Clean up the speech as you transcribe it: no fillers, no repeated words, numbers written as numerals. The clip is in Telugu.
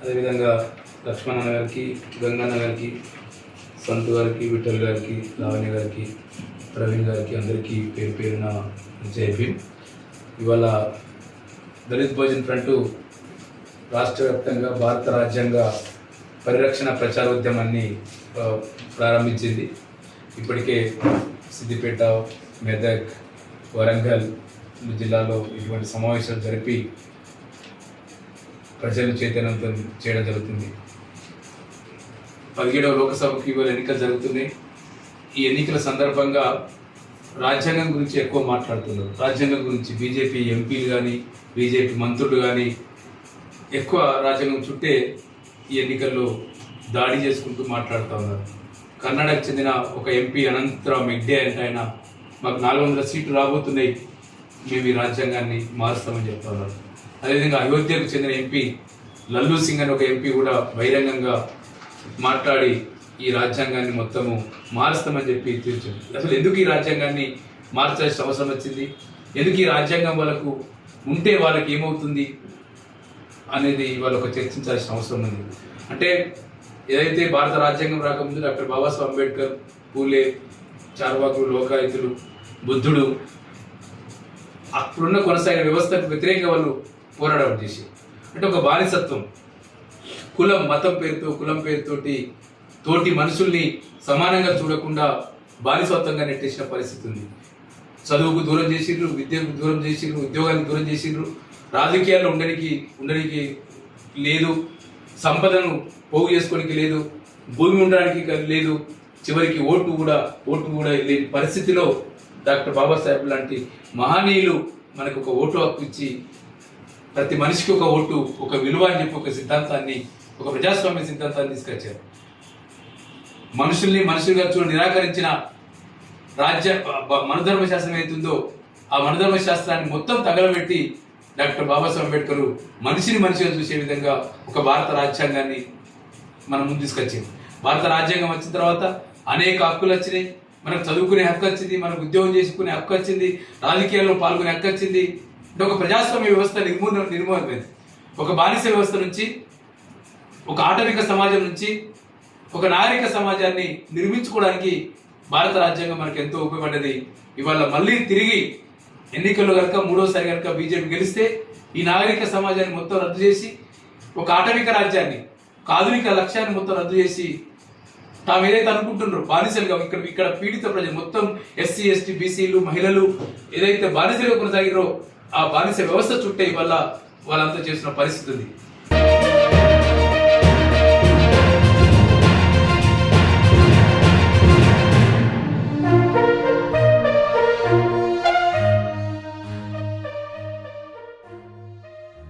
అదేవిధంగా లక్ష్మణ గారికి, గంగన్న గారికి, సంతు గారికి, విఠల్ గారికి, లావణ్య గారికి, ప్రవీణ్ గారికి అందరికీ పేరు పేరున జై భీమ్. ఇవాళ దళిత్ బహుజన్ ఫ్రంట్ రాష్ట్ర వ్యాప్తంగా భారత రాజ్యాంగ పరిరక్షణ ప్రచారోద్యమాన్ని ప్రారంభించింది. ఇప్పటికే సిద్దిపేట, మెదక్, వరంగల్ జిల్లాలో ఇటువంటి సమావేశాలు జరిపి ప్రజలు చైతన్యవంతం చేయడం జరుగుతుంది. 17వ లోకసభకు ఇవాళ ఎన్నికలు జరుగుతున్నాయి. ఈ ఎన్నికల సందర్భంగా రాజ్యాంగం గురించి ఎక్కువ మాట్లాడుతున్నారు. రాజ్యాంగం గురించి బీజేపీ ఎంపీలు కానీ, బీజేపీ మంత్రులు కానీ ఎక్కువ రాజ్యాంగం చుట్టే ఈ ఎన్నికల్లో దాడి చేసుకుంటూ మాట్లాడుతూ ఉన్నారు. కర్ణాటకకు చెందిన ఒక ఎంపీ అనంతరామ్ హెగ్డే అంటే ఆయన మాకు 400 సీట్లు రాబోతున్నాయి, మేము ఈ రాజ్యాంగాన్ని మారుస్తామని చెప్తా ఉన్నారు. అదేవిధంగా అయోధ్యకు చెందిన ఎంపీ లల్లు సింగ్ అని ఒక ఎంపీ కూడా బహిరంగంగా మాట్లాడి ఈ రాజ్యాంగాన్ని మొత్తము మారుస్తామని చెప్పి తీర్చింది. అసలు ఎందుకు ఈ రాజ్యాంగాన్ని మార్చాల్సిన అవసరం వచ్చింది, ఎందుకు ఈ రాజ్యాంగం వాళ్ళకు ఉంటే వాళ్ళకి ఏమవుతుంది అనేది వాళ్ళకు చర్చించాల్సిన అవసరం ఉంది. అంటే ఏదైతే భారత రాజ్యాంగం రాకముందు డాక్టర్ బాబాసాహెబ్ అంబేద్కర్, పూలే, చార్వాకులు, లోకాయుతులు, బుద్ధుడు అప్పుడున్న కొనసాగిన వ్యవస్థకు వ్యతిరేకంగా వాళ్ళు పోరాటం చేశారు. అంటే ఒక బానిసత్వం, కులం, మతం పేరుతో, కులం పేరుతోటి తోటి మనుషుల్ని సమానంగా చూడకుండా బానిసత్వంగా నెట్టేసిన పరిస్థితి ఉంది. చదువుకు దూరం చేసిండ్రు, విద్యకు దూరం చేసిండ్రు, ఉద్యోగానికి దూరం చేసిండ్రు, రాజకీయాల్లో ఉండడానికి లేదు, సంపదను పోగు చేసుకోవడానికి లేదు, భూమి ఉండడానికి లేదు, చివరికి ఓటు కూడా లేని పరిస్థితిలో డాక్టర్ బాబాసాహెబ్ లాంటి మహనీయులు మనకు ఒక ఓటు హక్కు ఇచ్చి ప్రతి మనిషికి ఒక ఓటు, ఒక విలువ అని చెప్పి ఒక సిద్ధాంతాన్ని, ఒక ప్రజాస్వామ్య సిద్ధాంతాన్ని తీసుకొచ్చారు. మనుషులుగా చూడ నిరాకరించిన మనధర్మ శాస్త్రం ఏతుందో ఆ మనధర్మ శాస్త్రాన్ని మొత్తం తగలబెట్టి డాక్టర్ బాబాసాహెబ్ అంబేద్కర్ మనిషిగా చూసే విధంగా ఒక భారత రాజ్యాంగాన్ని మనం ముందు తీసుకొచ్చింది. భారత రాజ్యాంగం వచ్చిన తర్వాత అనేక హక్కులు వచ్చినాయి. మనకు చదువుకునే హక్కు వచ్చింది, మనకు ఉద్యోగం చేసుకునే హక్కు వచ్చింది, రాజకీయాల్లో పాల్గొనే హక్కు వచ్చింది. అంటే ఒక ప్రజాస్వామ్య వ్యవస్థ నిర్మూలమైంది. ఒక బానిస వ్యవస్థ నుంచి, ఒక ఆటవిక సమాజం నుంచి ఒక నాగరిక సమాజాన్ని నిర్మించుకోవడానికి భారత రాజ్యాంగం మనకు ఎంతో ఉపయోగపడ్డది. ఇవాళ మళ్ళీ తిరిగి ఎన్నికల్లో కనుక మూడోసారి కనుక బీజేపీ గెలిస్తే ఈ నాగరిక సమాజాన్ని మొత్తం రద్దు చేసి ఒక ఆటవిక రాజ్యాన్ని, ఒక ఆధునిక లక్ష్యాన్ని మొత్తం రద్దు చేసి తాము ఏదైతే అనుకుంటున్నారో బానిసలుగా ఇక్కడ పీడిత ప్రజలు మొత్తం ఎస్సీ, ఎస్టీ, బీసీలు, మహిళలు ఏదైతే బానిసలుగా కొనసాగిరో ఆ బానిస వ్యవస్థ చుట్టే వల్ల వాళ్ళంతా చేసిన పరిస్థితి ఉంది.